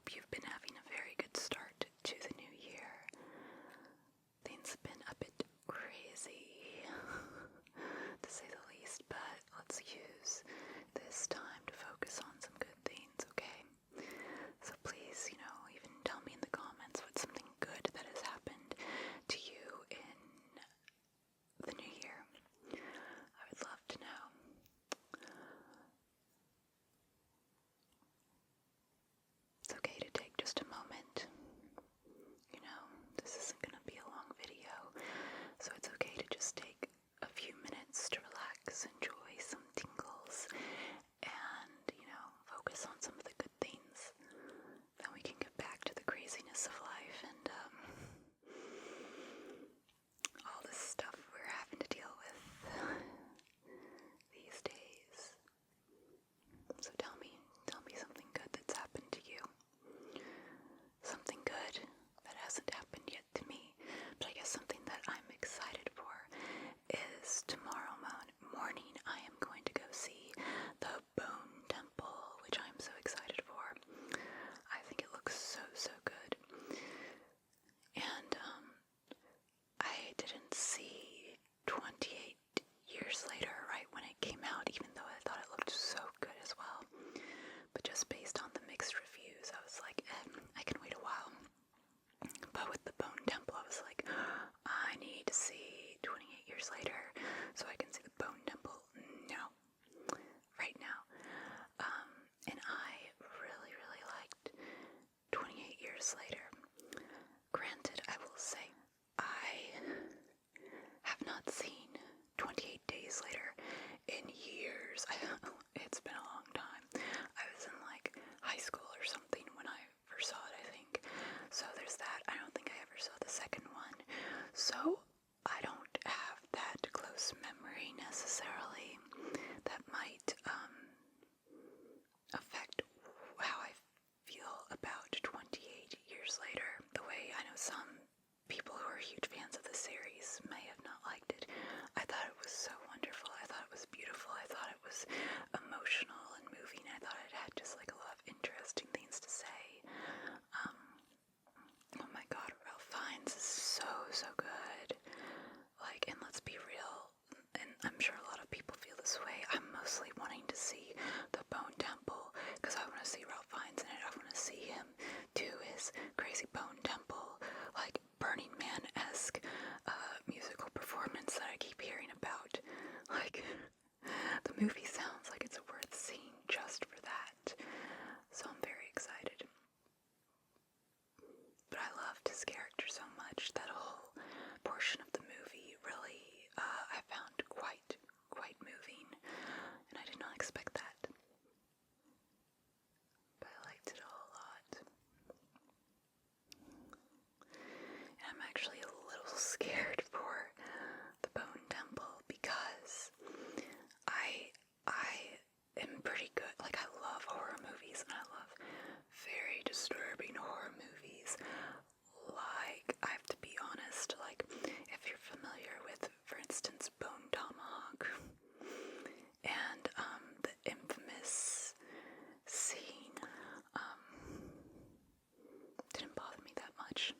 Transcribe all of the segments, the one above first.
hope you've been having a very good start to the new year. Things have been a bit crazy, to say the least, but let's use this time to focus on some good things, okay? So please, even tell me in the comments what's something good that has happened to you in the new year. I would love to know. It's okay to take just a moment. This isn't going to be a long video, so it's okay to just take a few minutes to relax, enjoy some tingles, and, focus on some of the good things. Then we can get back to the craziness of life and all this stuff we're having to deal with these days. So tell me something good that's happened to you. Something good that hasn't happened yet to me, but I guess something that I'm excited for is tomorrow morning I am going to go see the Bone Temple, which I'm so excited for. I think it looks so good. And I didn't see 28 years later right when it came out, even though I thought it looked so good as well. But just based on the mixed reviews, I was like, I can wait a while. But with the Bone Temple, I was like, I need to see 28 years later so I can see the Bone Temple now, right now. And I really liked 28 years later. Granted, I will say, I have not seen 28 Days Later in years. It's been a long time. I was in high school or something when I first saw it, I think. So there's that. I don't think I ever saw the second one. So I don't have that close memory necessarily that might affect how I feel about 28 years later. The way I know some people who are huge fans of the series may have not liked it. I thought it was so wonderful. I thought it was beautiful. I thought it was emotional and moving. I thought it had just a lot of interesting things to say. Oh my god, Ralph Fiennes is so good. And let's be real, and I'm sure a lot of people feel this way, I'm mostly wanting to see the Bone Temple because I want to see Ralph Fiennes in it. I want to see him do his crazy Bone Temple, Burning Man-esque musical performance that I keep hearing about. The movie sounds like it's worth seeing just for that. So I'm very excited. But I loved his character so much. That whole portion of the movie really, I found quite moving, and I did not expect that. But I liked it a whole lot. And I'm actually a little scared for the Bone Temple because I am pretty good. I love horror movies, and I love very disturbing horror movies. I have to be honest, if you're familiar with, for instance, Bone Tomahawk, and the infamous scene, didn't bother me that much.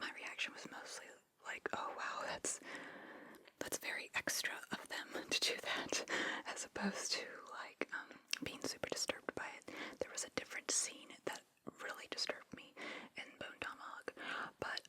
My reaction was mostly oh wow, that's very extra of them to do that, as opposed to being super disturbed by it. There was a different scene that really disturbed me in Bone Tomahawk, but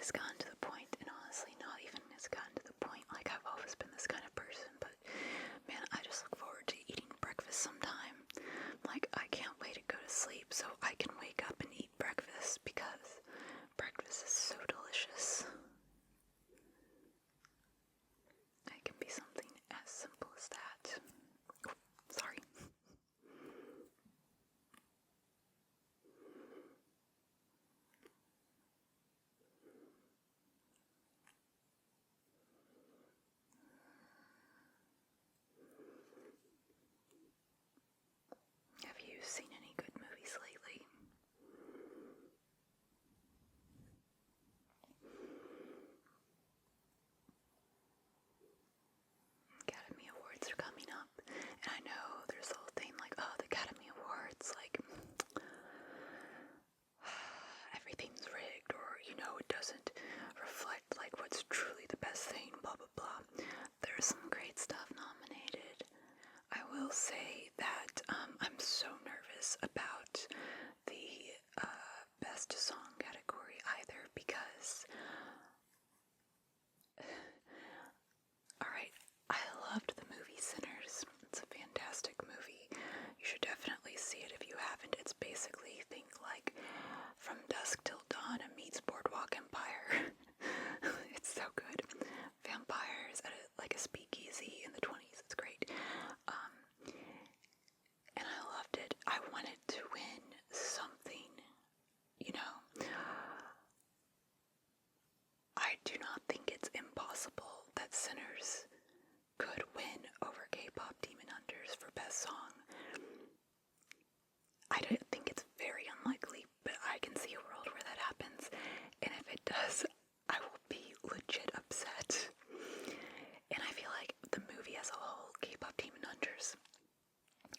has gotten to the point, and honestly, not even has gotten to the point, like, I've always been this kind of person, but, man, I just look forward to eating breakfast sometime. Like, I can't wait to go to sleep so I can wake up and eat breakfast, because breakfast is so delicious. It can be something as simple as that. Oh, sorry. Have you seen any good movies lately? Academy Awards are coming up, and I know there's a whole thing like, oh, the Academy Awards, like, everything's rigged, or, you know, it doesn't reflect, like, what's truly the best thing, blah, blah, blah. There's some great stuff nominated. I will say that I'm so nervous about the best song category either, because alright, I loved the movie Sinners. It's a fantastic movie. You should definitely see it if you haven't. It's basically, think like From Dusk Till Dawn meets Boardwalk Empire. It's so good. Vampires at a speakeasy in the 20s. It's great. And I loved it. I wanted to win something, you know. I do not think it's impossible that Sinners could win over K-Pop Demon Hunters for Best Song. I don't think it's very unlikely, but I can see a world where that happens, and if it does, I will be legit upset. And I feel like the movie as a whole, K-Pop Demon Hunters,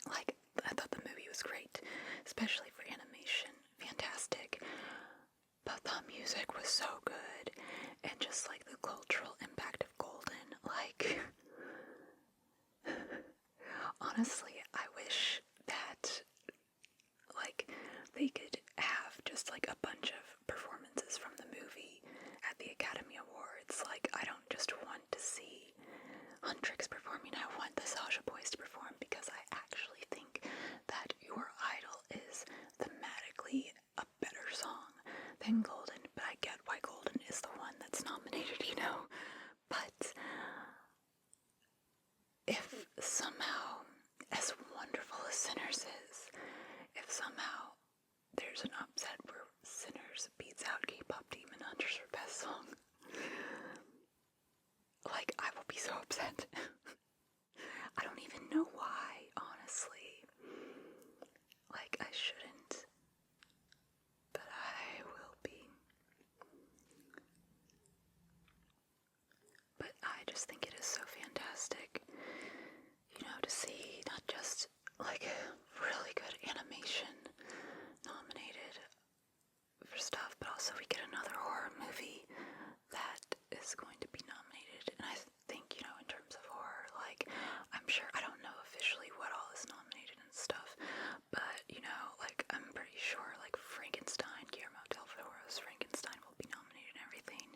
like, I thought the movie was great, especially for animation, fantastic, but the music was so good, and just like the cultural impact of Golden, like, honestly, I wish that, like, they could have just like a bunch of performances from the movie at the Academy Awards. Like, I don't just want to see Huntrix performing, I want the Sasha Boys to perform, because I actually think that Your Idol is thematically a better song than Golden, but I get why Golden is the one that's nominated, you know. But if somehow, as wonderful as Sinners is, if somehow there's an upset where Sinners beats out K-Pop Demon Hunters for Best Song, like, I will be so upset. I don't even know why, honestly. Like, I shouldn't, but I will be. But I just think it is so fantastic, you know, to see not just, like, really good animation nominated for stuff, but also we get another horror movie that is going to be nominated. And I think, you know, in terms of horror, like, I'm sure, I don't know officially what all is nominated and stuff, but, you know, like, I'm pretty sure, like, Frankenstein, Guillermo del Toro's Frankenstein will be nominated and everything.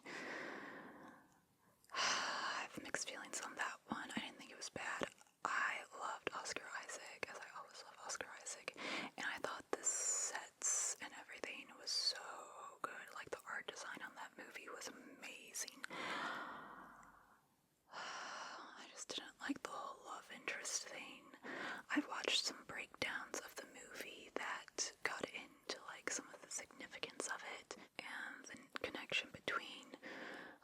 I have mixed feelings on that one. I didn't think it was bad. I loved Oscar Isaac, as I always love Oscar Isaac, and I thought the sets and everything was so good. Like, the art design on that movie was amazing. I just didn't like the whole love interest thing. I watched some breakdowns of the movie that got into, like, some of the significance of it and the connection between,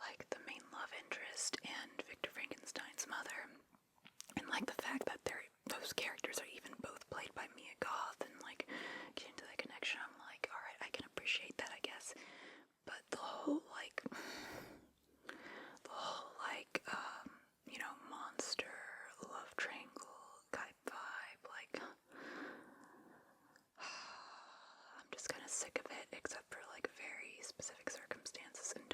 like, the main love interest and Victor Frankenstein's mother, and, like, the fact that those characters are even both played by Mia Goth, and, like, get into that connection. I'm like, alright, I can appreciate that, I guess. But the whole, like, you know, monster, love triangle type vibe, like, I'm just kind of sick of it, except for, like, very specific circumstances and